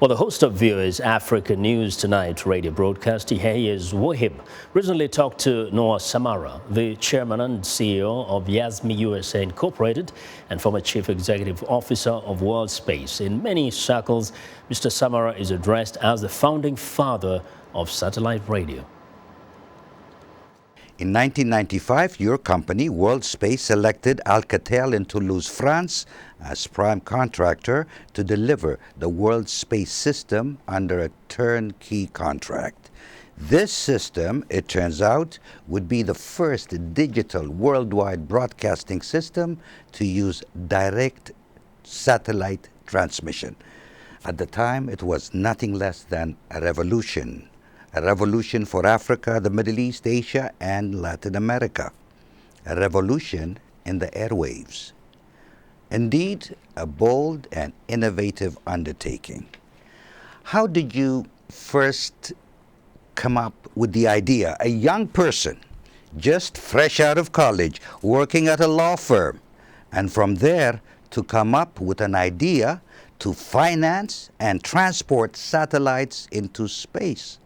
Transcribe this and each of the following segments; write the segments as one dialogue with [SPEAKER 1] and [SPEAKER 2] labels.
[SPEAKER 1] Well, the host of Viewers Africa News Tonight radio broadcast, Yeheyes Wuhib, recently talked to Noah Samara, the chairman and CEO of YAZMI USA Incorporated and former chief executive officer of World Space. In many circles, Mr. Samara is addressed as the founding father of satellite radio.
[SPEAKER 2] In 1995, your company, World Space, selected Alcatel in Toulouse, France, as prime contractor to deliver the World Space system under a turnkey contract. This system, it turns out, would be the first digital worldwide broadcasting system to use direct satellite transmission. At the time, it was nothing less than a revolution. A revolution for Africa, the Middle East, Asia, and Latin America. A revolution in the airwaves. Indeed, a bold and innovative undertaking. How did you first come up with the idea? A young person, just fresh out of college, working at a law firm, and from there to come up with an idea to finance and transport satellites into space.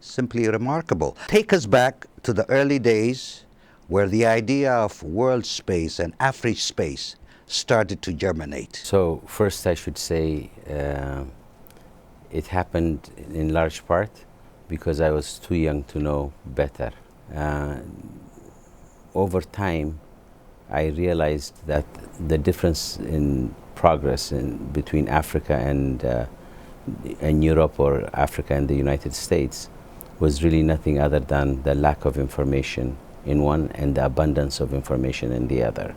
[SPEAKER 2] Simply remarkable. Take us back to the early days where the idea of world space and Afri-space started to germinate.
[SPEAKER 3] So first I should say it happened in large part because I was too young to know better. Over time I realized that the difference in progress between Africa and Europe, or Africa and the United States, was really nothing other than the lack of information in one and the abundance of information in the other.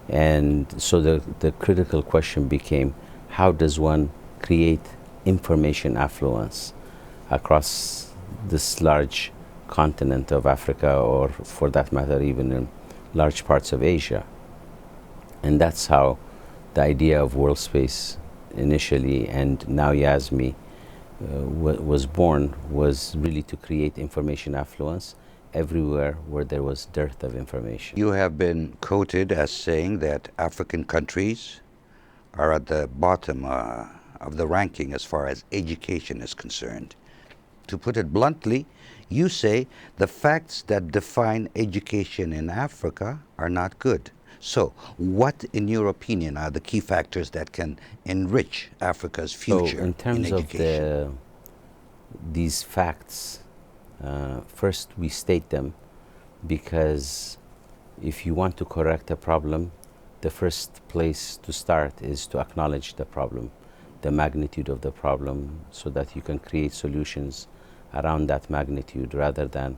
[SPEAKER 3] And so the critical question became, how does one create information affluence across this large continent of Africa, or for that matter even in large parts of Asia? And that's how the idea of World Space initially, and now YAZMI, was born, was really to create information affluence everywhere where there was dearth of information.
[SPEAKER 2] You have been quoted as saying that African countries are at the bottom of the ranking as far as education is concerned. To put it bluntly, you say the facts that define education in Africa are not good. So, what, in your opinion, are the key factors that can enrich Africa's future
[SPEAKER 3] in terms
[SPEAKER 2] in education?
[SPEAKER 3] of these facts, first we state them because if you want to correct a problem, the first place to start is to acknowledge the problem, the magnitude of the problem, so that you can create solutions around that magnitude rather than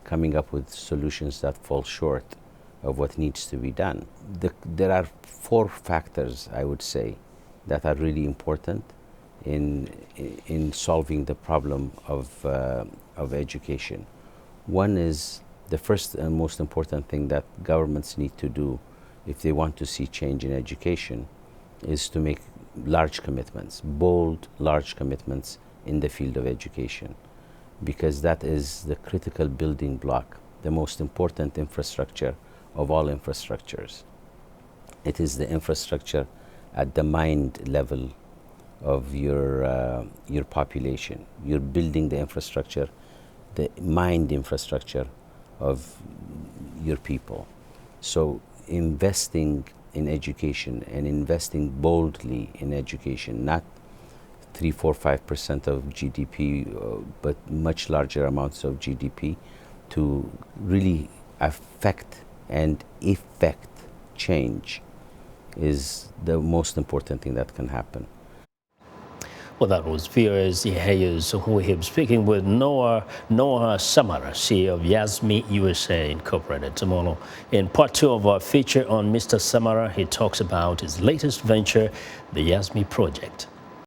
[SPEAKER 3] coming up with solutions that fall short of what needs to be done. There are four factors, I would say, that are really important in solving the problem of education. One is, the first and most important thing that governments need to do if they want to see change in education is to make large commitments, bold, large commitments in the field of education, because that is the critical building block, the most important infrastructure of all infrastructures. It is the infrastructure at the mind level of your population. You're building the infrastructure, the mind infrastructure of your people. So investing in education, and investing boldly in education, not 3, 4, 5% of GDP, but much larger amounts of GDP, to really affect and effect change, is the most important thing that can happen.
[SPEAKER 1] Well, that was Viewers Yeheyes Wuhib speaking with Noah Samara, CEO of YAZMI USA Incorporated. Tomorrow, in part 2 of our feature on Mr. Samara, he talks about his latest venture, the YAZMI project.